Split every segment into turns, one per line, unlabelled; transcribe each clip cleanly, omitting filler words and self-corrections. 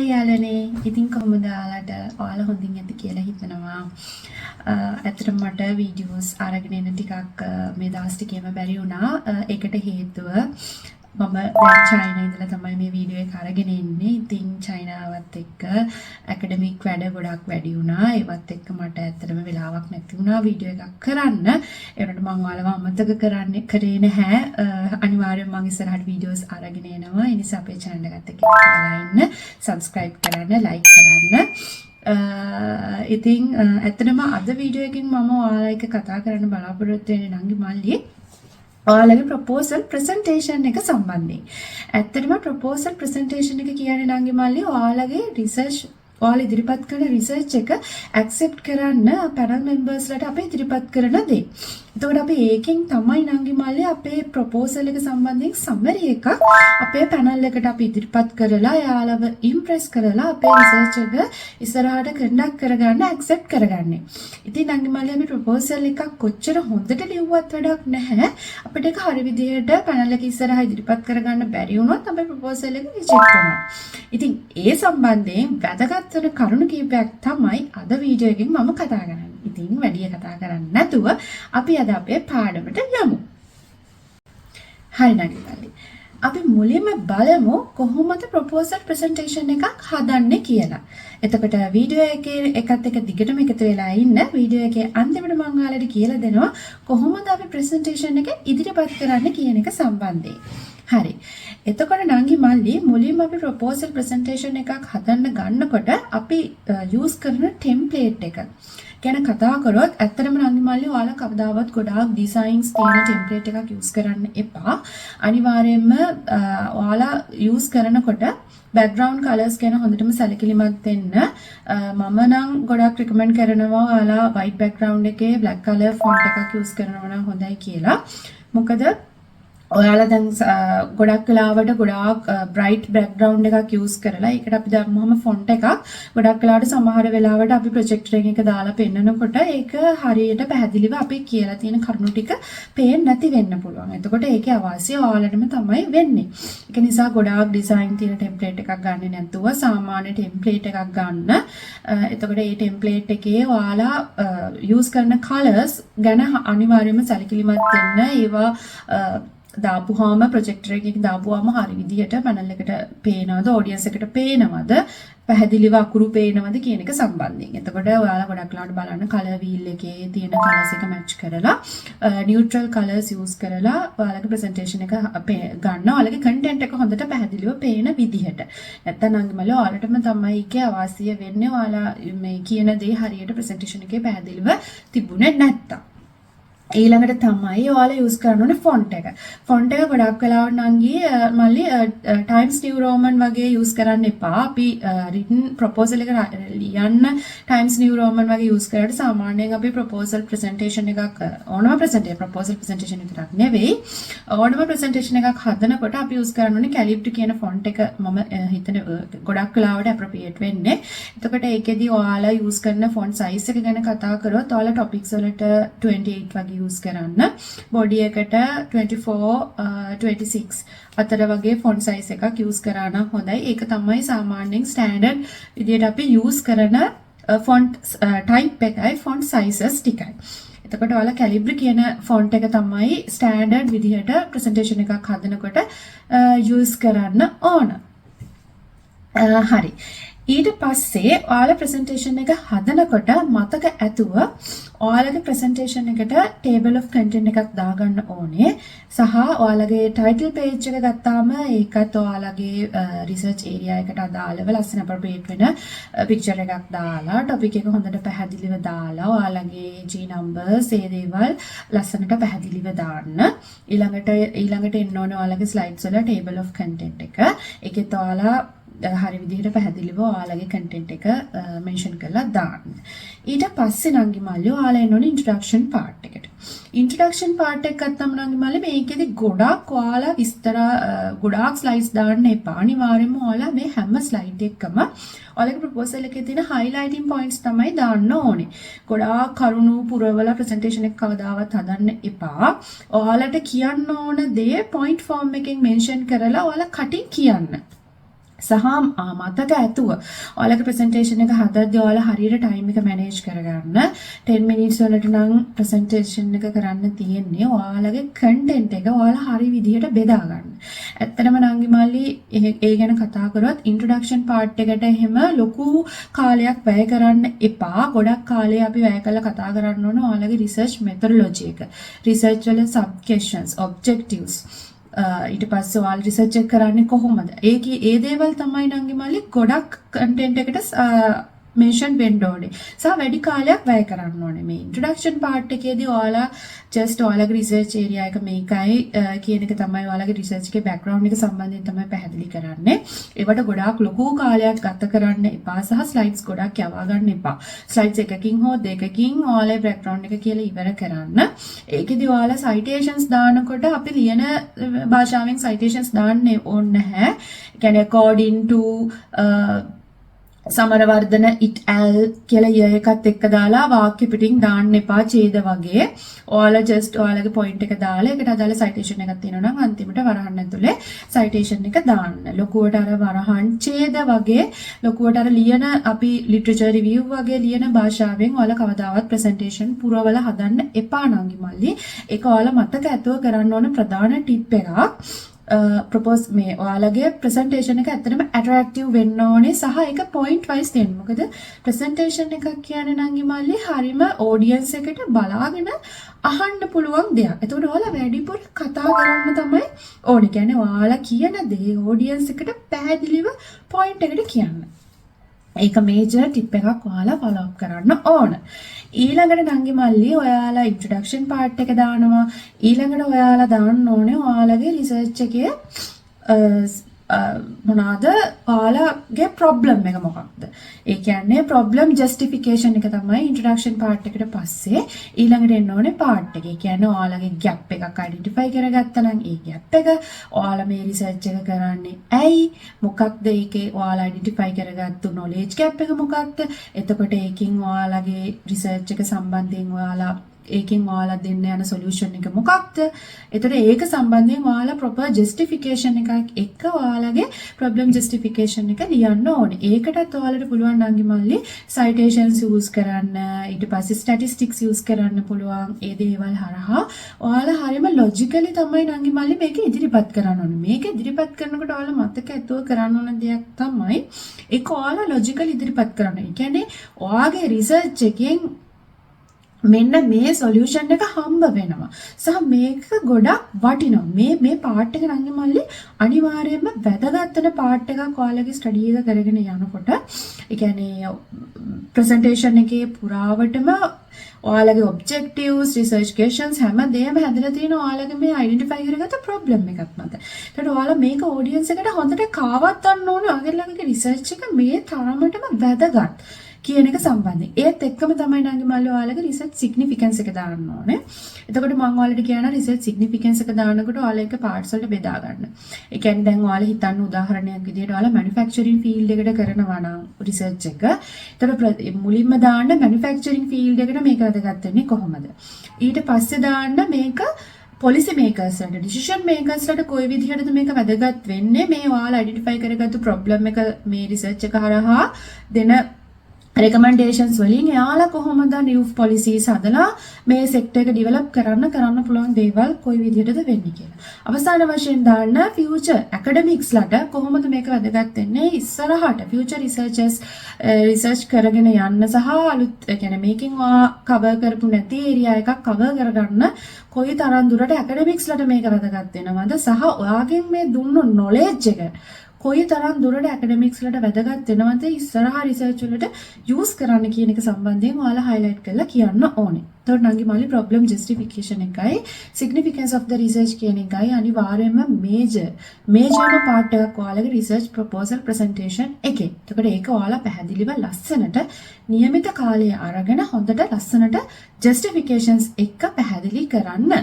හයි යාලනේ. ඉතින් කොහොමද ඔයාලා හොඳින් ඇති කියලා හිතනවා. ඇත්තටම මට වීඩියෝස් අරගෙන එන්න ටිකක් මේ දවස් ටිකේම බැරි වුණා. ඒකට හේතුව මම දැන් චයිනා ඉඳලා තමයි මේ වීඩියෝ එක අරගෙන ඉන්නේ. ඉතින් චයිනාවත් එක්ක ඇකඩමික් වැඩ ගොඩක් වැඩි වුණා. ඒවත් එක්ක මට ඇත්තටම වෙලාවක් නැති වුණා වීඩියෝ එකක් කරන්න. ඒ වුණාට මම ඔයාලව අමතක කරේ නැහැ. අනිවාර්යයෙන් මම ඉස්සරහට වීඩියෝස් අරගෙන එනවා. ඒ නිසා අපේ channel එකත් එක්ක එකතු වෙලා ඉන්න. subscribe කරන්න, like කරන්න. ඉතින් ඇත්තටම අද වීඩියෝ එකකින් මම ඔයාලා එක්ක කතා කරන්න බලාපොරොත්තු වෙන්නේ නංගි මල්ලි ඔයාලගේ ප්‍රොපෝසල් ප්‍රසන්ටේෂන් එක සම්බන්ධයෙන්. ඇත්තටම ප්‍රොපෝසල් ප්‍රසන්ටේෂන් එක කියන්නේ නංගි මල්ලි ඔයාලගේ රිසර්ච් ඔයාලා ඉදිරිපත් කරන රිසර්ච් එක ඇක්සෙප්ට් කරන්න පැනල් මෙම්බර්ස්ලාට අපි ඉදිරිපත් කරන දේ. එතකොට අපි ඒකෙන් තමයි නංගි මල්ලි අපේ ප්‍රොපෝසල් එක සම්බන්ධයෙන් සමරි එකක් අපේ පැනල් එකට අපි ඉදිරිපත් කරලා එයාලව ඉම්ප්‍රෙස් කරලා අපේ රිසර්ච් එක ඉස්සරහට කන්ඩක්ට් කරගන්න ඇක්සෙප්ට් කරගන්නේ. ඉතින් නංගි මල්ලි අපි ප්‍රොපෝසල් එකක් කොච්චර හොඳට ලිව්වත් වැඩක් නැහැ. අපිට ඒක හරි විදිහට පැනල් එක ඉස්සරහා ඉදිරිපත් කරගන්න බැරි වුණොත් අපේ ප්‍රොපෝසල් එක රිජෙක්ට් වෙනවා. ඉතින් ඒ සම්බන්ධයෙන් වැදගත් වෙන කරුණු කීපයක් තමයි අද වීඩියෝ එකෙන් මම කතා කරන්නේ. ඉතින් වැඩි කතා කරන්නේ නැතුව අපි අද අපේ පාඩමට යමු. හරි නංගි. අපි මුලින්ම බලමු කොහොමද ප්‍රොපෝසල් ප්‍රසන්ටේෂන් එකක් හදන්නේ කියලා. එතකොට වීඩියෝ එකේ එකත් එක දිගටම එකතු වෙලා ඉන්න. වීඩියෝ එකේ අන්තිමට මම ඔයාලට කියලා දෙනවා කොහොමද අපි ප්‍රසන්ටේෂන් එක ඉදිරිපත් කරන්න කියන එක සම්බන්ධයෙන්. හරි. එතකොට නංගි මල්ලි මුලින්ම අපි ප්‍රොපෝසල් ප්‍රසන්ටේෂන් එකක් හදන්න ගන්නකොට අපි යූස් කරන ටෙම්ප්ලේට් එක ගැන කතා කරොත් ඇත්තටම නංගි මල්ලි ඔයාලා කවදාවත් ගොඩාක් ඩිසයින්ස් තියෙන ටෙම්ප්ලේට් එකක් යූස් කරන්න එපා. අනිවාර්යයෙන්ම ඔයාලා යූස් කරනකොට background colors ගැන හොඳටම සැලකිලිමත් වෙන්න. මම නම් ගොඩක් recommend කරනවා ඔයාලා white background එකේ black color font එකක් යූස් කරනවා නම් හොඳයි කියලා. මොකද ඔයාලා දැන් ගොඩක් වෙලාවට ගොඩාක් bright background එකක් use කරලා ඒකට අපි දැම්මම font එකක් ගොඩක් වෙලාවට සමහර වෙලාවට අපි projector එක දාලා පෙන්නනකොට ඒක හරියට පැහැදිලිව අපි කියලා තියෙන කරුණු ටික පේන්නේ නැති වෙන්න පුළුවන්. එතකොට ඒකේ අවාසිය ඔයාලටම තමයි වෙන්නේ. ඒක නිසා ගොඩාක් design තියෙන template එකක් ගන්න නැතුව සාමාන්‍ය template එකක් ගන්න. එතකොට මේ template එකේ ඔයාලා use කරන colors ගැන අනිවාර්යයෙන්ම සැලකිලිමත් වෙන්න. ඒවා දාපුවාම ප්‍රොජෙක්ටර් එකකින් දාපුවාම හරි විදිහට පැනල් එකට පේනවද ඔඩියන්ස් එකට පේනවද පැහැදිලිව අකුරු පේනවද කියන එක සම්බන්ධයෙන්. එතකොට ඔයාලා ගොඩක් ලාට බලන්න කලර් වීල් එකේ තියෙන කලර්ස් එක මැච් කරලා නියුට්‍රල් කලර්ස් යූස් කරලා ඔයාලගේ ප්‍රසන්ටේෂන් එක ගන්න ඔයාලගේ කන්ටෙන්ට් එක හොඳට පැහැදිලිව පේන විදිහට. නැත්තම් නංගි මල්ලි ඔයාලටම තමයි ඒකේ අවාසිය වෙන්නේ ඔයාලා මේ කියන දේ හරියට ප්‍රසන්ටේෂන් එකේ පැහැදිලිව තිබුණේ නැත්තම්. ඊළඟට තමයි ඔයාලා යූස් කරන ඕනේ ෆොන්ට් එක. ෆොන්ට් එක ගොඩක් වෙලාවට නංගි මල්ලි Times New Roman වගේ යූස් කරන්න එපා. අපි written proposal එක ලියන්න Times New Roman වගේ යූස් කරාට සාමාන්‍යයෙන් අපි proposal presentation එකක් proposal presentation එකක් නෙවෙයි. ඕනම presentation එකක් හදනකොට අපි යූස් කරන්න ඕනේ Calibri කියන ෆොන්ට් එක මම හිතන ගොඩක් වෙලාවට appropriate වෙන්නේ. එතකොට ඒකෙදි ඔයාලා යූස් කරන ෆොන්ට් size එක ගැන කතා කරොත් ඔයාලා topics වලට 28 වගේ use කරන්න body එකට 24 26 අතර වගේ font size එකක් use කරා නම් හොඳයි. ඒක තමයි සාමාන්‍යයෙන් standard විදිහට අපි use කරන font type එකයි font sizes ටිකයි. එතකොට ඔයාලා Calibri කියන font එක තමයි standard විදිහට presentation එකක් හදනකොට use කරන්න ඕන. හරි. ඊට පස්සේ ඔයාලා ප්‍රසන්ටේෂන් එක හදනකොට මතක ඇතුව ඔයාලගේ ප්‍රසන්ටේෂන් එකට table of content එකක් දාගන්න ඕනේ. සහ ඔයාලගේ title page එක ගත්තාම ඒකත් ඔයාලගේ research area එකට අදාළව ලස්සන appropriate වෙන picture එකක් දාලා topic එක හොඳට පැහැදිලිව දාලා ඔයාලගේ G numbers ඒ දේවල් ලස්සනට පැහැදිලිව දාන්න. ඊළඟට එන්න ඕනේ ඔයාලගේ slides වල table of content එක. ඒකෙත් ඔයාලා හරි විදිහට පැහැදිලිව ඔයාලගේ content එක mention කරලා දාන්න. ඊට පස්සේ නංගි මල්ලි ඔයාලා එන්න ඕනේ introduction part එකට. introduction part එක ගත්තම නංගි මල්ලි මේකෙදි ගොඩක් ඔයාලා විස්තර ගොඩාක් slides දාන්න එපා. අනිවාර්යයෙන්ම ඔයාලා මේ හැම slide එකකම ඔයාලගේ proposal එකේ තියෙන highlighting points තමයි දාන්න ඕනේ. ගොඩාක් කරුණු පුරවලා presentation එක කවදාවත් හදන්න එපා. ඔයාලට කියන්න ඕන දේ point form එකෙන් mention කරලා ඔයාලා කටින් කියන්න. සහ මතක ඇතුව ඔයාලගේ ප්‍රසන්ටේෂන් එක හදද්දී ඔයාලා හරියට ටයිම් එක මැනේජ් කරගන්න 10 minutes වලට නම් ප්‍රසන්ටේෂන් එක කරන්න තියෙන්නේ ඔයාලගේ කන්ටෙන්ට් එක ඔයාලා හරි විදිහට බෙදා ගන්න. ඇත්තටම නංගි මල්ලි ඒ ගැන කතා කරොත් ඉන්ට්‍රොඩක්ෂන් පාර්ට් එකට එහෙම ලොකු කාලයක් වැය කරන්න එපා. ගොඩක් කාලය අපි වැය කරලා කතා කරන්න ඕන ඔයාලගේ රිසර්ච් මෙතඩොලොජි එක. රිසර්ච් වල සබ් ක්වෙස්චන්ස්, ඔබ්ජෙක්ටිව්ස් ඊට පස්සේ ඔයාලා රිසර්ච් එක කරන්නේ කොහොමද? ඒ දේවල් තමයි නංගි මල්ලි ගොඩක් කන්ටෙන්ට් එකට මෙන්ෂන් වෙන්න ඕනේ. සහ වැඩි කාලයක් වැය කරන්න ඕනේ. මේ ඉන්ට්‍රොඩක්ෂන් පාර්ට් එකේදී ඔයාලා ජස්ට් ඔයාලගේ රිසර්ච් ඒරියා එක මේකයි කියන එක තමයි ඔයාලගේ රිසර්ච් එකේ බෑග්ග්‍රවුන්ඩ් එක සම්බන්ධයෙන් තමයි පැහැදිලි කරන්නේ. ඒවට ගොඩාක් ලොකු කාලයක් ගත කරන්න එපා සහ ස්ලයිඩ්ස් ගොඩක් යවා ගන්න එපා. ස්ලයිඩ්ස් එකකින් හෝ දෙකකින් ඔයාලගේ බෑග්ග්‍රවුන්ඩ් එක කියලා ඉවර කරන්න. ඒකෙදි ඔයාලා සයිටේෂන්ස් දානකොට අපි ලියන භාෂාවෙන් සයිටේෂන්ස් දාන්න ඕනේ නැහැ. ඒ කියන්නේ according to සමරවර්ධන it al කියලා ය එකත් එක්ක දාලා වාක්‍ය පිටින් දාන්න එපා ඡේද වගේ. ඔයාලා ජස්ට් ඔයාලගේ පොයින්ට් එක දාලා ඒකට අදාළ සයිටේෂන් එකක් තියෙනවා නම් අන්තිමට වරහන් ඇතුලේ සයිටේෂන් එක දාන්න. ලොකුවට අර වරහන් ඡේද වගේ ලොකුවට අර ලියන අපි ලිටරචර් රිවිව් වගේ ලියන භාෂාවෙන් ඔයාලා කවදාවත් ප්‍රසන්ටේෂන් පුරවලා හදන්න එපා නංගි මල්ලි. ඒක ඔයාලා මතක ඇතුව කරන්න ඕන ප්‍රධාන ටිප් එකක්. ප්‍රොපෝස් මේ ඔයාලගේ ප්‍රසන්ටේෂන් එක ඇත්තටම ඇට්‍රැක්ටිව් වෙන්න ඕනේ සහ ඒක පොයින්ට් වයිස් දෙන්න. මොකද ප්‍රසන්ටේෂන් එකක් කියන්නේ නංගි මල්ලි හරිම ඔඩියන්ස් එකට බලාගෙන අහන්න පුළුවන් දෙයක්. එතකොට ඔයාලා වැඩිපුර කතා කරන්න තමයි ඕනේ. කියන්නේ ඔයාලා කියන දේ ඔඩියන්ස් එකට පැහැදිලිව පොයින්ට් එකට කියන්න. ඒක මේජර් ටිප් එකක් ඔයාලා ෆලෝ අප් කරන්න ඕන. ඊළඟට නංගි මල්ලි ඔයාලා ඉන්ට්‍රොඩක්ෂන් පාර්ට් එක දානවා. ඊළඟට ඔයාලා දාන්න ඕනේ ඔයාලගේ රිසර්ච් එකේ මොනවාද ඔයාලගේ ප්‍රොබ්ලම් එක මොකක්ද? ඒ කියන්නේ ප්‍රොබ්ලම් ජස්ටිෆිකේෂන් එක තමයි ඉන්ට්‍රොඩක්ෂන් පාර්ට් එකට පස්සේ ඊළඟට එන්න ඕනේ පාර්ට් එක. ඒ කියන්නේ ඔයාලගේ ගැප් එකක් අයිඩෙන්ටිෆයි කරගත්තා නම් ඒ ගැප් එක ඔයාලා මේ රිසර්ච් එක කරන්නේ ඇයි? මොකක්ද ඒකේ ඔයාලා අයිඩෙන්ටිෆයි කරගත්තු නොලෙජ් ගැප් එක මොකක්ද? එතකොට ඒකින් ඔයාලගේ රිසර්ච් එක සම්බන්ධයෙන් ඔයාලා ඒකෙන් ඔයාලා දෙන්න යන සොලියුෂන් එක මොකක්ද? එතකොට ඒක සම්බන්ධයෙන් ඔයාලා ප්‍රොපර් ජස්ටිෆිකේෂන් එකක් එක්ක ඔයාලගේ ප්‍රොබ්ලම් ජස්ටිෆිකේෂන් එක ලියන්න ඕනේ. ඒකටත් ඔයාලට පුළුවන් නංගි මල්ලි සයිටේෂන්ස් යූස් කරන්න, ඊට පස්සේ ස්ටැටිස්ටික්ස් යූස් කරන්න පුළුවන්. ඒ දේවල් හරහා ඔයාලා හරියම ලොජිකලි තමයි නංගි මල්ලි මේක ඉදිරිපත් කරන්න ඕනේ. මේක ඉදිරිපත් කරනකොට ඔයාලා මතක ඇතුව කරන්න ඕන දෙයක් තමයි ඒක ඔයාලා ලොජිකලි ඉදිරිපත් කරන්න. ඒ කියන්නේ ඔයාගේ රිසර්ච් එකෙන් මෙන්න මේ සොලියුෂන් එක හම්බ වෙනවා. සහ මේක ගොඩක් වටිනවා. මේ පාර්ට් එක නංගි මල්ලි අනිවාර්යයෙන්ම වැදගත් වෙන පාර්ට් එකක් ඔයාලගේ ස්ටඩි එක කරගෙන යනකොට. ඒ කියන්නේ ප්‍රසන්ටේෂන් එකේ පුරාවටම ඔයාලගේ ඔබ්ජෙක්ටිව්ස්, රිසර්ච් ක්වෙස්චන්ස් හැමදේම හැදලා තියෙන ඔයාලගේ මේ අයිඩෙන්ටිෆයි කරගත්ත ප්‍රොබ්ලම් එකක් මත. ඒකට ඔයාලා මේක ඔඩියන්ස් එකට හොඳට කාවත්තන්න ඕනේ. ඔයාලගේ රිසර්ච් එක මේ තරමටම වැදගත් කියන එක සම්බන්ධයෙන්. ඒත් එක්කම තමයි නංගි මල්ලි ඔයාලගේ රිසර්ච් සිග්නිෆිකන්ස් එක දාන්න ඕනේ. එතකොට මම ඔයාලට කියනවා රිසර්ච් සිග්නිෆිකන්ස් එක දානකොට ඔයාලා එක පාර්ට්ස් වලට බෙදා ගන්න. ඒ කියන්නේ දැන් ඔයාලා හිතන්න උදාහරණයක් විදිහට ඔයාලා මැනුෆැක්චරින් ෆීල්ඩ් එකට කරනවා නම් රිසර්ච් එක. එතකොට මුලින්ම දාන්න මැනුෆැක්චරින් ෆීල්ඩ් එකට මේක වැදගත් වෙන්නේ කොහොමද? ඊට පස්සේ දාන්න මේක පොලිසි මේකර්ස්ලට, ඩිසිෂන් මේකර්ස්ලට කොයි විදිහටද මේක වැදගත් වෙන්නේ? මේ ඔයාලා අයිඩෙන්ටිෆයි කරගත්තු ප්‍රොබ්ලම් එක මේ රිසර්ච් එක හරහා දෙන recommendations වලින් එයාලා කොහොමද new policies හදලා මේ sector එක develop කරන්න පුළුවන් දේවල් කොයි විදිහටද වෙන්නේ කියලා. අවසාන වශයෙන් දාන්න future academics ලට කොහොමද මේක වැදගත් වෙන්නේ ඉස්සරහට future researchers research කරගෙන යන්න සහ අලුත් කියන්නේ මේකෙන් cover කරපු නැති area එකක් cover කරගන්න කොයි තරම් දුරට academics ලට මේක වැදගත් වෙනවද සහ ඔයාගෙන් මේ දුන්නු knowledge එක කොයි තරම් දුරට ඇකඩමික්ස් වලට වැදගත් වෙනවද ඉස්සරහා රිසර්ච් වලට යූස් කරන්න කියන එක සම්බන්ධයෙන් ඔයාලා highlight කරලා කියන්න ඕනේ. එතකොට නංගි මල්ලි problem justification එකයි significance of the research කියන එකයි අනිවාර්යයෙන්ම major part එකක් ඔයාලගේ research proposal presentation එකේ. එතකොට ඒක ඔයාලා පැහැදිලිව ලස්සනට નિયમિત කාලය අරගෙන හොඳට ලස්සනට justifications එක පැහැදිලි කරන්න.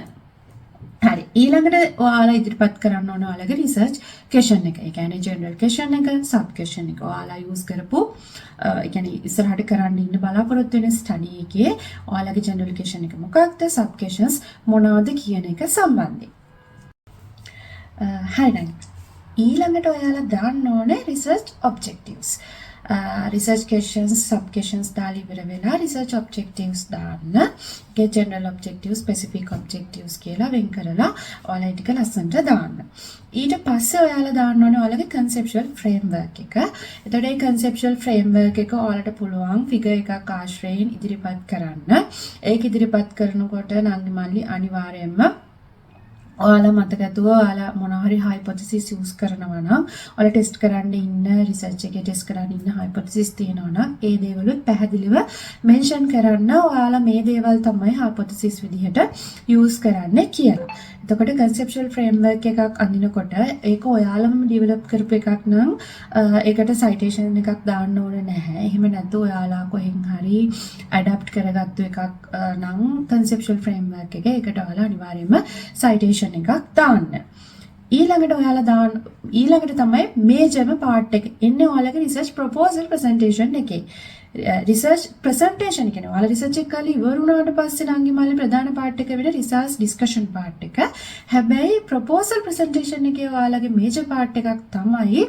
හරි ඊළඟට ඔයාලා ඉදිරිපත් කරන්න ඕන ඔයාලගේ රිසර්ච් ක්වෙස්චන් එක. ඒ කියන්නේ ජෙනරල් ක්වෙස්චන් එක, සබ් ක්වෙස්චන් එක. ඔයාලා යූස් කරපු ඒ කියන්නේ ඉස්සරහට කරන්න ඉන්න බලාපොරොත්තු වෙන ස්ටඩි එකේ ඔයාලගේ ජෙනරල් ක්වෙස්චන් එක මොකක්ද, සබ් ක්වෙස්චන්ස් මොනවද කියන එක සම්බන්ධයෙන්. හරි දැන් ඊළඟට ඔයාලා දාන්න ඕනේ research objectives. Research questions, sub questions දාලා ඉවර වෙලා research objectives දාන්න. ඒකේ general objectives, specific objectives කියලා වෙන් කරලා ඔයාලා ටික ලස්සනට දාන්න. ඊට පස්සේ ඔයාලා දාන්න ඕනේ ඔයාලගේ conceptual framework එක. එතකොට මේ conceptual framework එක ඔයාලට පුළුවන් figure එකක් ආශ්‍රයෙන් ඉදිරිපත් කරන්න. ඒක ඉදිරිපත් කරනකොට නංගි මල්ලි අනිවාර්යයෙන්ම ඔයාලා මතක ඇතුව ඔයාලා මොනවා හරි hypothesis use කරනවා නම් ඔයාලා ටෙස්ට් කරන්න ඉන්න රිසර්ච් එකේ ටෙස්ට් කරන්න ඉන්න hypothesis තියෙනවා නම් ඒ දේවලුත් පැහැදිලිව මෙන්ෂන් කරන්න ඔයාලා මේ දේවල් තමයි hypothesis විදිහට use කරන්නේ කියලා. එතකොට conceptual framework එකක් අඳිනකොට ඒක ඔයාලම develop කරපු එකක් නම් ඒකට citation එකක් දාන්න ඕනේ නැහැ. එහෙම නැත්නම් ඔයාලා කොහෙන් හරි adapt කරගත්තු එකක් නම් conceptual framework එක ඒකට ඔයාලා අනිවාර්යයෙන්ම citation එකක් දාන්න. ඊළඟට තමයි මේජර්ම පාර්ට් එක එන්නේ ඔයාලගේ research proposal presentation එකේ. research presentation කියන්නේ ඔයාලා research එක කරලා ඉවර වුණාට පස්සේ නංගි මල්ලි ප්‍රධාන පාර්ට් එක වෙන research discussion පාර්ට් එක. හැබැයි proposal presentation එකේ ඔයාලගේ major පාර්ට් එකක් තමයි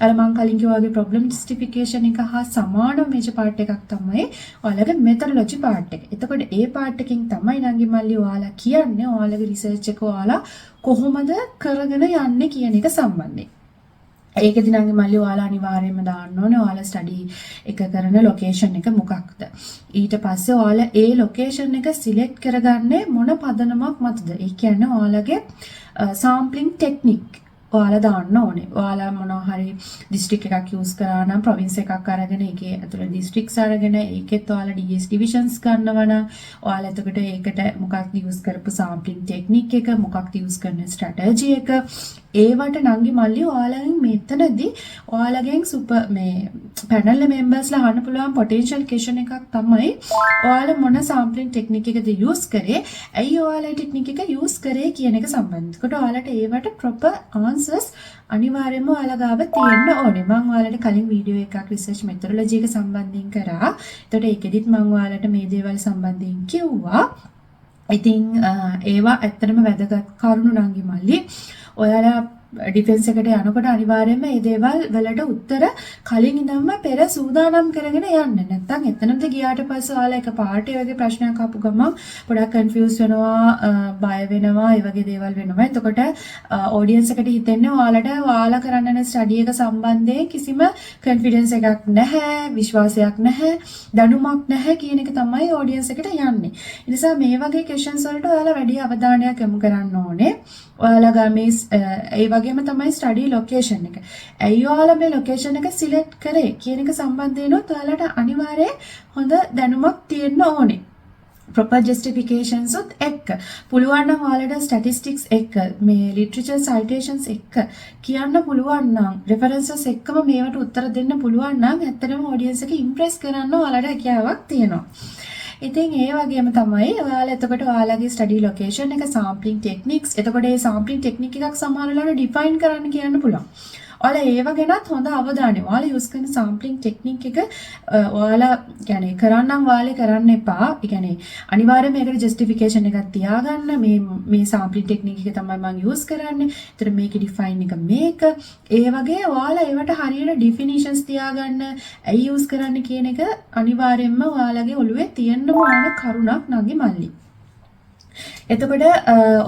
අර මම කලින් කිව්වා වගේ problem justification එක හා සමාන major පාර්ට් එකක් තමයි ඔයාලගේ methodology පාර්ට් එක. එතකොට ඒ පාර්ට් එකකින් තමයි නංගි මල්ලි ඔයාලා කියන්නේ ඔයාලගේ research එක ඔයාලා කොහොමද කරගෙන යන්නේ කියන එක සම්බන්ධයෙන්. ඒකෙදි නංගි මල්ලි ඔයාලා අනිවාර්යයෙන්ම දාන්න ඕනේ ඔයාලා ස්ටඩි එක කරන ලොකේෂන් එක මොකක්ද. ඊට පස්සේ ඔයාලා ඒ ලොකේෂන් එක සිලෙක්ට් කරගන්නේ මොන පදනමක් මතද. ඒ කියන්නේ ඔයාලගේ sampling technique ඔයාලා දාන්න ඕනේ. ඔයාලා මොනවා හරි district එකක් use කරා නම් province එකක් අරගෙන ඒකේ ඇතුළේ districts අරගෙන ඒකෙත් ඔයාලා DS divisions ගන්නවා නම් ඔයාලා එතකොට ඒකට මොකක්ද use කරපු sampling technique එක මොකක්ද use කරන strategy එක ඒවට නංගි මල්ලි ඔයාලගෙන් මෙතනදී ඔයාලගෙන් මේ panel members-ලා අහන්න පුළුවන් potential question එකක් තමයි ඔයාලා මොන sampling technique එකද use කරේ ඇයි ඔයාලා technique එක use කරේ කියන එක සම්බන්ධ. ඒකට ඔයාලට ඒවට proper answers අනිවාර්යයෙන්ම ඔයාලා ගාව තියෙන්න ඕනේ. මම ඔයාලට කලින් වීඩියෝ එකක් research methodology එක සම්බන්ධයෙන් කරා. ඒකට ඒකෙදිත් මම ඔයාලට මේ දේවල් සම්බන්ධයෙන් කිව්වා. ඉතින් ඒවා ඇත්තටම වැදගත් කරුණු නංගි මල්ලි. ඔයාලා ඩිෆෙන්ස් එකට යනකොට අනිවාර්යයෙන්ම මේ දේවල් වලට උත්තර කලින් ඉඳන්ම පෙර සූදානම් කරගෙන යන්න. නැත්නම් එතනද ගියාට පස්සේ ඔයාලා එකපාරට ඒ වගේ ප්‍රශ්නයක් ආපු ගමන් පොඩක් කන්ෆියුස් වෙනවා, බය වෙනවා, ඒ වගේ දේවල් වෙනවා. එතකොට ඔඩියන්ස් එකට හිතෙන්නේ ඔයාලා කරන්න යන ස්ටඩි එක සම්බන්ධයෙන් කිසිම කොන්ෆිඩන්ස් එකක් නැහැ, විශ්වාසයක් නැහැ, දැනුමක් නැහැ කියන එක තමයි ඔඩියන්ස් එකට යන්නේ. ඒ නිසා මේ වගේ ක්වෙස්චන්ස් වලට ඔයාලා වැඩි අවධානයක් යොමු කරන්න ඕනේ. ඔයාලා ගාමේ ඒ වගේම තමයි ස්ටඩි ලොකේෂන් එක. ඇයි ඔයාලා මේ ලොකේෂන් එක සිලෙක්ට් කරේ කියන එක සම්බන්ධයෙන් ඔයාලට අනිවාර්යයෙන් හොඳ දැනුමක් තියෙන්න ඕනේ. proper justifications උත් එක්ක. පුළුවන් නම් ඔයාලට statistics එක්ක මේ literature citations එක්ක කියන්න පුළුවන් නම් references එක්කම මේවට උත්තර දෙන්න පුළුවන් නම් ඇත්තටම audience එක impress කරන්න ඔයාලට හැකියාවක් තියෙනවා. ඉතින් ඒ වගේම තමයි ඔයාලා එතකොට ඔයාලගේ ස්ටඩි ලොකේෂන් එක sampling techniques එතකොට ඒ sampling technique එකක් සමහර වෙලාවට define කරන්න කියන්න පුළුවන්. ඔයාලා ඒව ගැනත් හොඳ අවධානය. ඔයාලා use කරන sampling technique එක ඔයාලා يعني කරන්නම් වාලේ කරන්න එපා. ඒ කියන්නේ අනිවාර්යයෙන් මේකට justification එකක් තියාගන්න. මේ sampling technique එක තමයි මම use කරන්නේ. ඒතර මේකේ define එක මේක. ඒ වගේ ඔයාලා ඒවට හරියට definitions තියාගන්න. ඇයි use කරන්න කියන එක අනිවාර්යයෙන්ම ඔයාලගේ ඔළුවේ තියෙන්න ඕන කරුණක් නංගි මල්ලි. එතකොට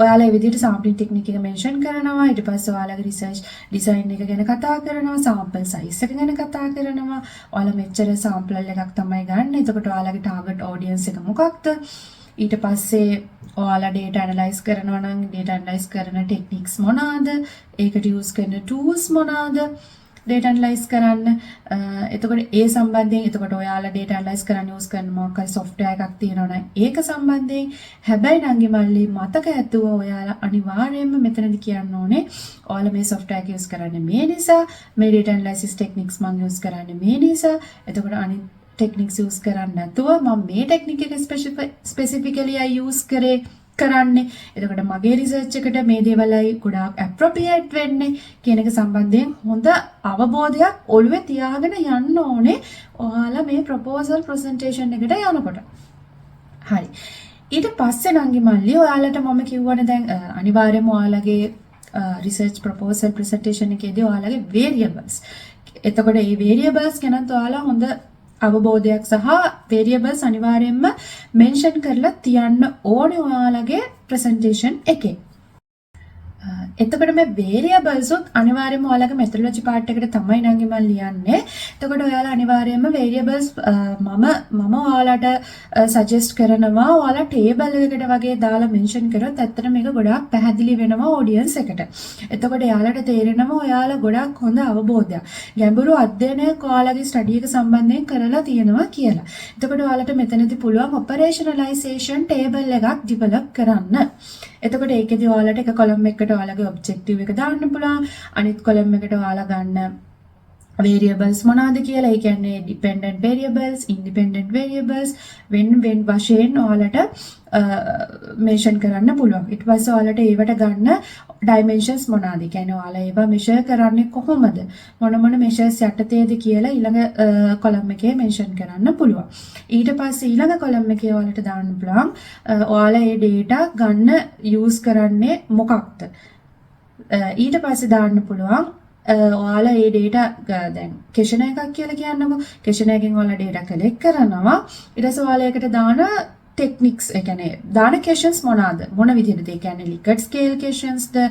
ඔයාලා මේ විදිහට sampling technique එක mention කරනවා. ඊට පස්සේ ඔයාලගේ research design එක ගැන කතා කරනවා. sample size එක ගැන කතා කරනවා. ඔයාලා මෙච්චර sample එකක් තමයි ගන්න. එතකොට ඔයාලගේ target audience එක මොකක්ද? ඊට පස්සේ ඔයාලා data analyze කරනවා නම් data analyze කරන techniques මොනවාද? ඒකට use කරන tools මොනවාද? data analyze කරන්න. එතකොට ඒ සම්බන්ධයෙන් එතකොට ඔයාලා data analyze කරන්න use කරන මොකක් හරි software එකක් තියෙනවා නම් ඒක සම්බන්ධයෙන් හැබැයි නංගි මල්ලි මතක ඇතුව ඔයාලා අනිවාර්යයෙන්ම මෙතනදි කියන්න ඕනේ ඔයාලා මේ software එක use කරන්නේ මේ නිසා, මේ data analysis techniques මම use කරන්නේ මේ නිසා. එතකොට අනිත් techniques use කරන්නේ නැතුව මම මේ technique එක specifically use කරන්නේ. එතකොට මගේ රිසර්ච් එකට මේ දේවල්යි ගොඩාක් appropriate වෙන්නේ කියන එක සම්බන්ධයෙන් හොඳ අවබෝධයක් ඔළුවේ තියාගෙන යන්න ඕනේ ඔයාලා මේ proposal presentation එකට යනකොට. හරි. ඊට පස්සේ නංගි මල්ලි ඔයාලට මම කිව්වනේ දැන් අනිවාර්යයෙන්ම ඔයාලගේ රිසර්ච් ප්‍රොපෝසල් ප්‍රසන්ටේෂන් එකේදී ඔයාලගේ variables. එතකොට මේ variables ගැනත් ඔයාලා හොඳ අවබෝධයක් සහ variables අනිවාර්යයෙන්ම මෙන්ෂන් කරලා තියන්න ඕනේ ඔයාලගේ ප්‍රසන්ටේෂන් එකේ. එතකොට මේ variables උත් අනිවාර්යයෙන්ම ඔයාලගේ methodology part එකට තමයි නංගි මම ලියන්නේ. එතකොට ඔයාලා අනිවාර්යයෙන්ම variables මම ඔයාලට suggest කරනවා ඔයාලා table එකකට වගේ දාලා mention කරොත් ඇත්තට මේක ගොඩාක් පැහැදිලි වෙනවා audience එකට. එතකොට එයාලට තේරෙනවා ඔයාලා ගොඩාක් හොඳ අවබෝධයක් ගැඹුරු අධ්‍යයනයක් ඔයාලගේ study එක සම්බන්ධයෙන් කරලා තියෙනවා කියලා. එතකොට ඔයාලට මෙතනදී පුළුවන් operationalization table එකක් develop කරන්න. එතකොට ඒකෙදි ඔයාලට එක column එකකට ඔයාලගේ objective එක දාන්න පුළුවන්. අනිත් column එකට ඔයාලා ගන්න variables මොනවාද කියලා. ඒ කියන්නේ dependent variables, independent variables when වශයෙන් ඔයාලට මෙන්ෂන් කරන්න පුළුවන්. ඊට පස්සේ ඔයාලට ඒවට ගන්න dimensions මොනවාද? ඒ කියන්නේ ඔයාලා ඒවා measure කරන්නේ කොහොමද? මොන measures යටතේද කියලා ඊළඟ column එකේ මෙන්ෂන් කරන්න පුළුවන්. ඊට පස්සේ ඊළඟ column එකේ ඔයාලට දාන්න පුළුවන් ඔයාලා මේ data ගන්න use කරන්නේ මොකක්ද? ඊට පස්සේ දාන්න පුළුවන් ඔයාලා මේ data දැන් question එකක් කියලා කියන්නකො. question එකෙන් ඔයාලා data collect කරනවා. ඊට පස්සේ ඔයාලා ඒකට දාන techniques ඒ කියන්නේ දාන questions මොනවාද? මොන විදිහටද? ඒ කියන්නේ Likert scale questions ද,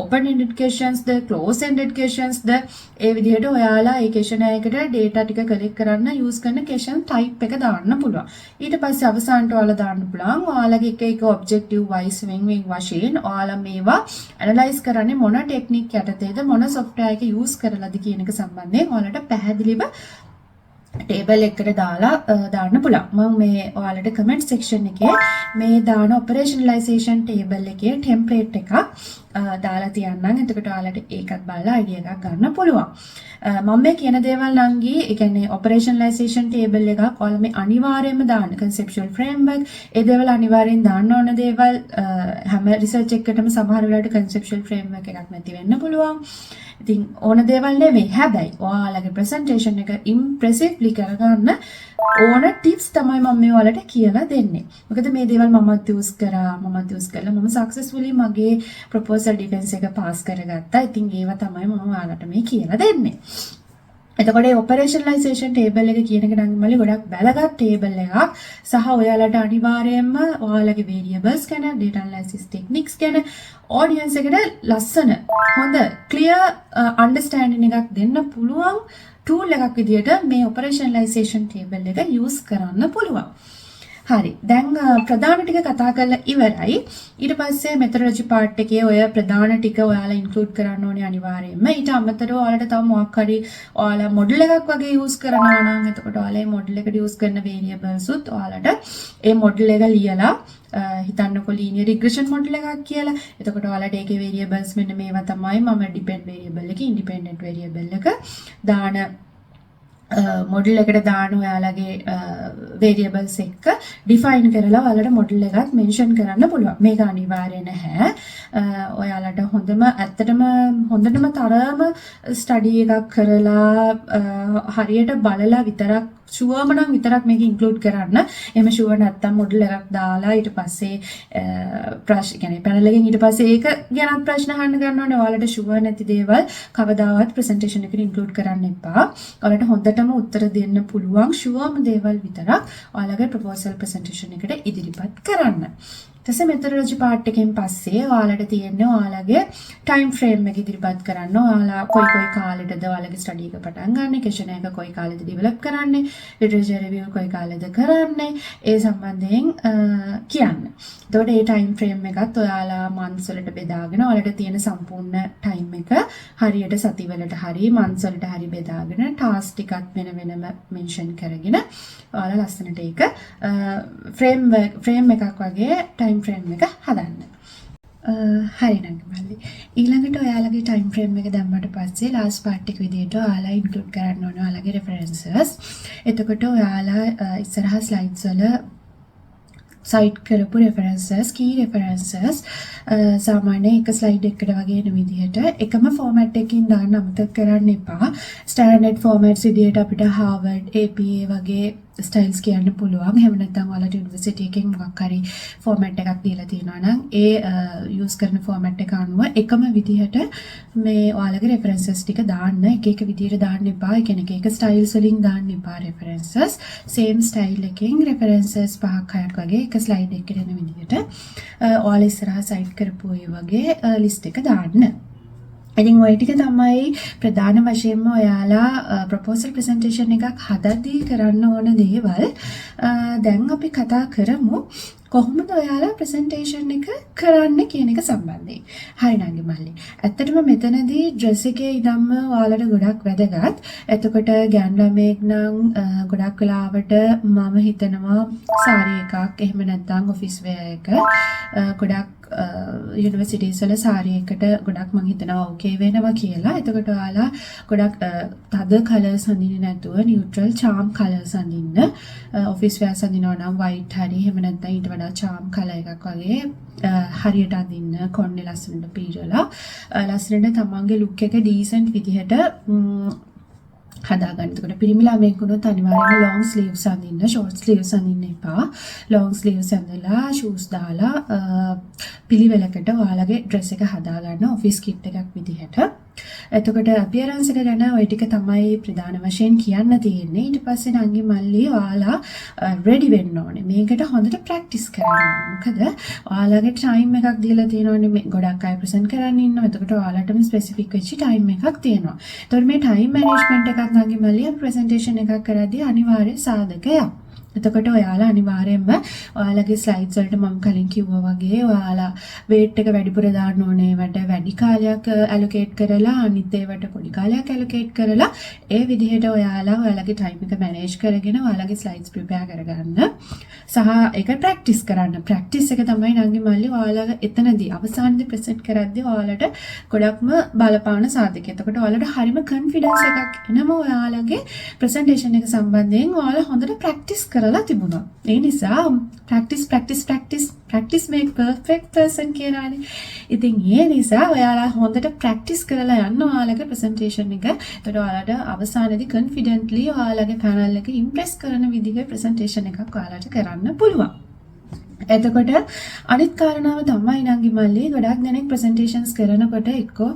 open ended questions ද, close ended questions ද ඒ විදිහට ඔයාලා ඒ question එකකට data ටික collect කරන්න use කරන question type එක දාන්න පුළුවන්. ඊට පස්සේ අවසානට ඔයාලා දාන්න පුළුවන් ඔයාලගේ එක objective wise වෙන් වශයෙන් ඔයාලා මේවා analyze කරන්නේ මොන technique යටතේද, මොන software එක use කරලාද කියන එක සම්බන්ධයෙන් ඔයාලට පැහැදිලිව table එකකට දාලා දාන්න පුළුවන්. මම මේ ඔයාලට comment section එකේ මේ දාන operationalization table එකේ template එකක් දාලා තියන්නම්. එතකොට ඔයාලට ඒකත් බලලා idea එකක් ගන්න පුළුවන්. මම මේ කියන දේවල් නංගි ඒ කියන්නේ operationalization table එකක් ඔයාලා මේ අනිවාර්යයෙන්ම දාන්න conceptual framework ඒ දේවල් අනිවාර්යෙන් දාන්න ඕන දේවල් හැම research එකකටම සමහර වෙලාවට conceptual framework එකක් නැති වෙන්න පුළුවන්. ඉතින් ඕන දේවල් නෙවෙයි. හැබැයි ඔයාලගේ presentation එක impressively කරගන්න ඕන tips තමයි මම මේ ඔයාලට කියලා දෙන්නේ. මොකද මේ දේවල් මමත් use කරලා මම successfully මගේ proposal defense එක pass කරගත්තා. ඉතින් ඒවා තමයි මම ඔයාලට මේ කියලා දෙන්නේ. එතකොට operationalization table එක කියන එක නම් මල්ලි ගොඩක් වැදගත් table එකක්. සහ ඔයාලට අනිවාර්යයෙන්ම ඔයාලගේ variables ගැන, data analysis techniques ගැන audience එකට ලස්සන හොඳ clear understanding එකක් දෙන්න පුළුවන් tool එකක් විදියට මේ operationalization table එක use කරන්න පුළුවන්. හරි. දැන් ප්‍රධාන ටික කතා කරලා ඉවරයි. ඊට පස්සේ methodology part එකේ ඔය ප්‍රධාන ටික ඔයාලා include කරන්න ඕනේ අනිවාර්යයෙන්ම. ඊට අමතරව ඔයාලට තව මොකක් හරි ඔයාලා model එකක් වගේ use කරනවා නම් එතකොට ඔයාලා මේ model එකට use කරන variables උත් ඔයාලට ඒ model එක ලියලා හිතන්නකො linear regression model එකක් කියලා. එතකොට ඔයාලට ඒකේ variables මෙන්න මේවා තමයි මම dependent variable එක, independent variable එක දාන model එකට දාන ඔයාලගේ variables එක define කරලා ඔයාලට model එකත් mention කරන්න පුළුවන්. මේක අනිවාර්ය නැහැ. ඔයාලට ඇත්තටම හොඳටම තරම study එකක් කරලා හරියට බලලා විතරක් ෂුවර්ම නම් විතරක් මේක ඉන්ක්ලූඩ් කරන්න. එහෙම ෂුවර් නැත්තම් මොඩල් එකක් දාලා ඊට පස්සේ ප්‍රශ්න කියන්නේ පැනල් එකෙන් ඊට පස්සේ ඒක ගැන ප්‍රශ්න අහන්න ගන්නවනේ. ඔයාලට ෂුවර් නැති දේවල් කවදාවත් ප්‍රසන්ටේෂන් එකට ඉන්ක්ලූඩ් කරන්න එපා. ඔයාලට හොඳටම උත්තර දෙන්න පුළුවන් ෂුවර්ම දේවල් විතරක් ඔයාලගේ ප්‍රොපෝසල් ප්‍රසන්ටේෂන් එකට ඉදිරිපත් කරන්න. ඊටසේ මෙතොඩොලොජි පාර්ට් එකෙන් පස්සේ ඔයාලට තියෙන්නේ ඔයාලගේ ටයිම් ෆ්‍රේම් එක ඉදිරිපත් කරන්න. ඔයාලා කොයි කාලෙටද ඔයාලගේ ස්ටඩි එක පටන් ගන්න, ක්වෙස්චන් එක කොයි කාලෙද ඩෙවලොප් කරන්නේ, ලිටරේචර් රිවිව් කොයි කාලෙද කරන්නේ, ඒ සම්බන්ධයෙන් කියන්න. එතකොට මේ ටයිම් ෆ්‍රේම් එකත් ඔයාලා මන්ත්ස් වලට බෙදාගෙන ඔයාලට තියෙන සම්පූර්ණ ටයිම් එක හරියට සතිවලට හරි මන්ත්ස් වලට හරි බෙදාගෙන ටාස්ක් ටිකත් වෙනම මෙන්ෂන් කරගෙන ඔයාලා ලස්සනට ඒක ෆ්‍රේම් එකක් වගේ ටයිම් ෆ්‍රේම් එක හදන්න. හරි නංගි මල්ලි. ඊළඟට ඔයාලගේ ටයිම් ෆ්‍රේම් එක දැම්මට පස්සේ ලාස්ට් පාර්ට් එක විදිහට ඔයාලා ඉන්ක්ලූඩ් කරන්න ඕනේ ඔයාලගේ රෙෆරන්සස්. එතකොට ඔයාලා ඉස්සරහා ස්ලයිඩ්ස් වල සයිට් කරපු references, key references සාමාන්‍ය එක ස්ලයිඩ් එකකට වගේ එන විදිහට එකම ෆෝමැට් එකකින් දාන්න අමතක කරන්න එපා. ස්ටෑන්ඩඩ් ෆෝමැට්ස් විදිහට අපිට Harvard, APA වගේ ස්ටයිල්ස් කියන්න පුළුවන්. එහෙම නැත්නම් ඔයාලට යුනිවර්සිටි එකෙන් මොකක් හරි ෆෝමැට් එකක් දීලා තියෙනවා නම් ඒ යූස් කරන ෆෝමැට් එක අනුව එකම විදිහට මේ ඔයාලගේ references ටික දාන්න. එක එක විදිහට දාන්න එපා. ඒ කියන්නේ එක ස්ටයිල්ස් වලින් දාන්න එපා references. same style එකකින් references 5ක් 6ක් වගේ එක ස්ලයිඩ් එකකට එන විදිහට ඔයාලා ඉස්සරහා සයිට් කරපු ඒ වගේ ලිස්ට් එක දාන්න. ඉතින් ඔය ටික තමයි ප්‍රධාන වශයෙන්ම ඔයාලා ප්‍රොපෝසල් ප්‍රසන්ටේෂන් එකක් හදද්දී කරන්න ඕන දේවල්. දැන් අපි කතා කරමු කොහොමද ඔයාලා ප්‍රසන්ටේෂන් එක කරන්න කියන එක සම්බන්ධයෙන්. හරි නංගි මල්ලි. ඇත්තටම මෙතනදී ඩ්‍රෙස් එකේ ඉඳන්ම ඔයාලට ගොඩක් වැදගත්. එතකොට ගෑනු ළමයෙක් නම් ගොඩක් වෙලාවට මම හිතනවා සාරි එකක් එහෙම නැත්නම් ඔෆිස් වෙයර් එක ගොඩක් යුනිවර්සිටිස් වල සාරි එකට ගොඩක් මම හිතනවා ඕකේ වෙනවා කියලා. එතකොට ඔයාලා ගොඩක් තද කලර්ස් අඳින්නේ නැතුව නියුට්‍රල් charm කලර්ස් අඳින්න. ඔෆිස් වෙයර්ස් අඳිනවා නම් white හරි එහෙම නැත්නම් ඊට වඩා charm කලර් එකක් වගේ හරියට අඳින්න. කොන්නේ ලස්සනට පීරලා ලස්සනට තමන්ගේ ලුක් එක ඩීසන්ට් විදිහට හදාගන්න. එතකොට පිරිමි ළමයෙක් වුණොත් අනිවාර්යයෙන්ම long sleeves අඳින්න, short sleeves අඳින්න එපා. long sleeves අඳලා shoes දාලා පිළිවෙලකට ඔයාලගේ dress එක හදාගන්න office kit එකක් විදිහට. එතකොට appearance එක ගැන ওই ටික තමයි ප්‍රධාන වශයෙන් කියන්න තියෙන්නේ. ඊට පස්සේ නංගි මල්ලි ඔයාලා ready වෙන්න ඕනේ. මේකට හොඳට practice කරන්න ඕනේ. මොකද ඔයාලගේ time එකක් දීලා තියෙනවනේ මේ ගොඩක් අය present කරන්න ඉන්නවා. එතකොට ඔයාලටම specific වෙච්ච time එකක් තියෙනවා. එතකොට මේ time management එකක් නංගි මල්ලි presentation එකක් කරද්දී අනිවාර්ය සාධකයක්. එතකොට ඔයාලා අනිවාර්යයෙන්ම ඔයාලගේ ස්ලයිඩ්ස් වලට මම කලින් කිව්වා වගේ ඔයාලා weight එක වැඩිපුර දාන්න ඕනේ. ඒවට වැඩි කාලයක් allocate කරලා අනිත් ඒවට පොඩි කාලයක් allocate කරලා ඒ විදිහට ඔයාලා ඔයාලගේ time එක manage කරගෙන ඔයාලගේ slides prepare කරගන්න. සහ ඒක practice කරන්න. practice එක තමයි නංගි මල්ලි ඔයාලා එතනදී අවසානයේදී present කරද්දී ඔයාලට ගොඩක්ම බලපාන සාධකයක්. එතකොට ඔයාලට හරිම confidence එකක් එනම ඔයාලගේ presentation එක සම්බන්ධයෙන් ඔයාලා හොඳට practice කරලා තිබුණා. ඒ නිසා practice make perfect person කියලානේ. ඉතින් ඒ නිසා ඔයාලා හොඳට practice කරලා යන්න ඔයාලගේ presentation එක. එතකොට ඔයාලට අවසානයේදී confidently ඔයාලගේ panel එක impress කරන විදිහේ presentation එකක් ඔයාලට කරන්න පුළුවන්. එතකොට අනිත් කාරණාව තමයි නංගි මල්ලි ගොඩක් දෙනෙක් presentations කරනකොට එක්කෝ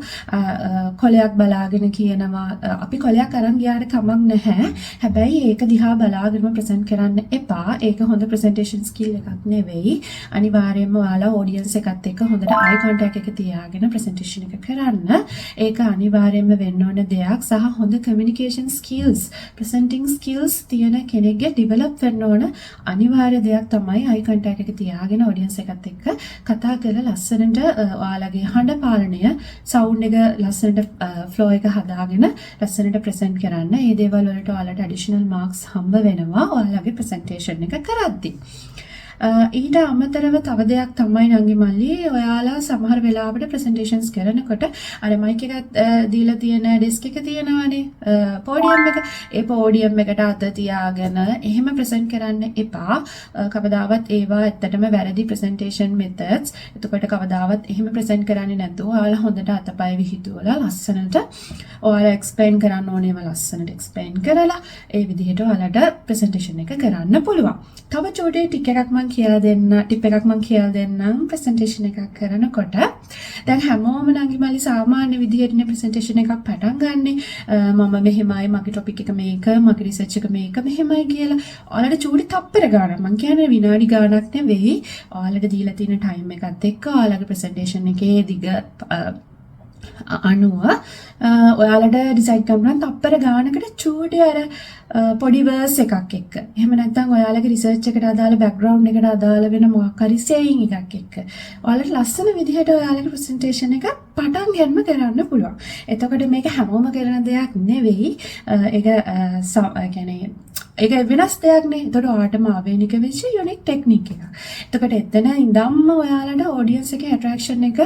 කොලයක් බලාගෙන කියනවා අපි කොලයක් අරන් ගියාට කමක් නැහැ. හැබැයි ඒක දිහා බලාගෙනම present කරන්න එපා. ඒක හොඳ presentation skill එකක් නෙවෙයි. අනිවාර්යයෙන්ම ඔයාලා audience එකත් එක්ක හොඳට eye contact එක තියාගෙන presentation එක කරන්න. ඒක අනිවාර්යයෙන්ම වෙන්න ඕන දෙයක් සහ හොඳ communication skills, presenting skills තියෙන කෙනෙක්ගේ develop වෙන්න ඕන අනිවාර්ය දෙයක් තමයි eye contact එක තියාගෙන ඔඩියන්ස් එකත් එක්ක කතා කරලා ලස්සනට ඔයාලගේ හඬ පාලනය සවුන්ඩ් එක ලස්සනට ෆ්ලෝ එක හදාගෙන ලස්සනට ප්‍රසන්ට් කරන්න. මේ දේවල් වලට ඔයාලට ඇඩිෂනල් මාක්ස් හම්බ වෙනවා ඔයාලගේ ප්‍රසන්ටේෂන් එක කරද්දී. ඊට අමතරව තව දෙයක් තමයි නංගි මල්ලි ඔයාලා සමහර වෙලාවට ප්‍රසන්ටේෂන්ස් කරනකොට අර මයික් එකක් දීලා තියෙන ඩෙස්ක් එක තියෙනවානේ පෝඩියම් එක. ඒ පෝඩියම් එකට අත තියාගෙන එහෙම ප්‍රසන්ට් කරන්න එපා. කවදාවත් ඒවා ඇත්තටම වැරදි ප්‍රසන්ටේෂන් මෙතඩ්ස්. එතකොට කවදාවත් එහෙම ප්‍රසන්ට් කරන්නේ නැතුව ඔයාලා හොඳට අතපය විහිදුවලා ලස්සනට ඔයාලා එක්ස්ප්ලেইন කරන්න ඕනේම ලස්සනට එක්ස්ප්ලেইন කරලා ඒ විදිහට ඔයාලට ප්‍රසන්ටේෂන් එක කරන්න පුළුවන්. තව චෝටි ටික එකක් මම ටිප් එකක් මම කියලා දෙන්නම් ප්‍රසන්ටේෂන් එකක් කරනකොට. දැන් හැමෝම නංගි මල්ලි සාමාන්‍ය විදිහටනේ ප්‍රසන්ටේෂන් එකක් පටන් ගන්නෙ. මම මෙහෙමයි මගේ ටොපික් එක මේක මගේ රිසර්ච් එක මේක මෙහෙමයි කියලා. ඔයාලට චූටි තප්පර ගානක් මම කියන්නේ විනාඩි ගානක් නෙවෙයි. ඔයාලට දීලා තියෙන ටයිම් එකත් එක්ක ඔයාලගේ ප්‍රසන්ටේෂන් එකේ දිග අනුව ඔයාලට ඩිසයිඩ් කරන්න තප්පර ගානකට චූටි අර පොඩි වර්ස් එකක් එක්ක. එහෙම නැත්නම් ඔයාලගේ රිසර්ච් එකට අදාළ බෑග්ග්‍රවුන්ඩ් එකට අදාළ වෙන මොකක් හරි සේයින් එකක් එක්ක. ඔයාලට ලස්සන විදිහට ඔයාලගේ ප්‍රසන්ටේෂන් එක පටන් ගන්න කරන්න පුළුවන්. එතකොට මේක හැමෝම කරන දෙයක් නෙවෙයි. ඒක කියන්නේ ඒක වෙනස් දෙයක් නේ. ඒතකොට ඔයාලටම ආවේනික වෙච්ච යුනික් ටෙක්නික් එකක්. එතකොට එතන ඉඳන්ම ඔයාලට ඔඩියන්ස් එකේ ඇට්‍රැක්ෂන් එක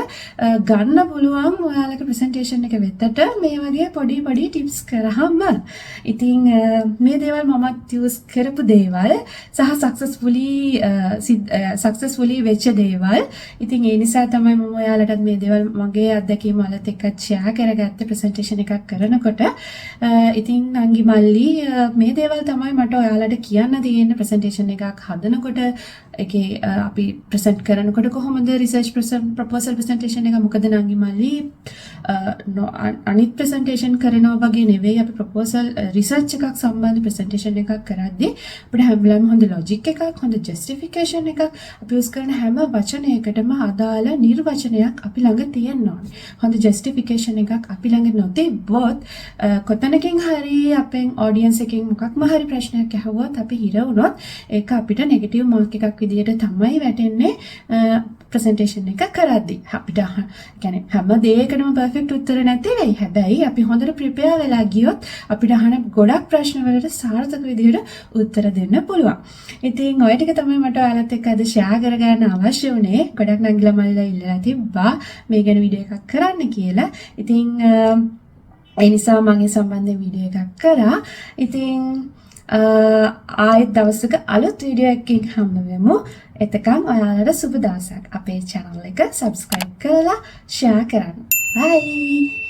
ගන්න පුළුවන් ඔයාලගේ ප්‍රසන්ටේෂන් එක වෙතට මේ වගේ පොඩි ටිප්ස් කරාම ඉතින් මේ දේවල් මමත් යූස් කරපු දේවල් සහ සක්සස්ෆුලි වෙච්ච දේවල්. ඉතින් ඒ නිසා තමයි මම ඔයාලටත් මේ දේවල් මගේ අත්දැකීම් වලත් එක්ක ෂෙයා කරගත්ත ප්‍රසන්ටේෂන් එකක් කරනකොට. ඉතින් අංගි මල්ලි මේ දේවල් තමයි මට ඔයාලට කියන්න තියෙන ප්‍රසන්ටේෂන් එකක් හදනකොට ඒකේ අපි ප්‍රසන්ට් කරනකොට කොහොමද රිසර්ච් ප්‍රොපෝසල් ප්‍රසන්ටේෂන් එක මොකද නංගි මල්ලි අනිත් ප්‍රසන්ටේෂන් කරනවා වගේ නෙවෙයි අපි ප්‍රොපෝසල් රිසර්ච් එකක් සම්බන්ධ ප්‍රසන්ටේෂන් එකක් කරද්දී අපිට හැම වෙලාවෙම හොඳ ලොජික් එකක් හොඳ ජස්ටිෆිකේෂන් එකක් අපි යූස් කරන හැම වචනයකටම අදාළ නිර්වචනයක් අපි ළඟ තියෙන්න ඕනේ. හොඳ ජස්ටිෆිකේෂන් එකක් අපි ළඟ නොතිබ්බොත් කොතනකින් හරි අපෙන් ඔඩියන්ස් එකෙන් මොකක්ම හරි ප්‍රශ්නයක් අහුවොත් අපි හිර වුණොත් ඒක අපිට නෙගටිව් මාර්ක් එකක් විදියට තමයි වැටෙන්නේ ප්‍රසන්ටේෂන් එක කරද්දී. අපිට يعني හැම දෙයකටම පර්ෆෙක්ට් උත්තර නැති වෙයි. හැබැයි අපි හොඳට ප්‍රිපෙයාර් වෙලා ගියොත් අපිට අහන ගොඩක් ප්‍රශ්න වලට සාර්ථක විදියට උත්තර දෙන්න පුළුවන්. ඉතින් ඔය ටික තමයි මට ඔයාලත් එක්ක අද ෂෙයා කරගන්න අවශ්‍ය වුණේ. ගොඩක් නංගිලා මල්ලිලා ඉල්ලලා තිබ්බා මේ ගැන වීඩියෝ එකක් කරන්න කියලා. ඉතින් ඒ නිසා මම ඒ සම්බන්ධයෙන් වීඩියෝ එකක් කරා. ඉතින් ආයෙත් දවසක අලුත් වීඩියෝ එකකින් හම්බ වෙමු. එතකන් ඔයාලට සුබ දවසක්. අපේ channel එක subscribe කරලා share කරන්න. Bye.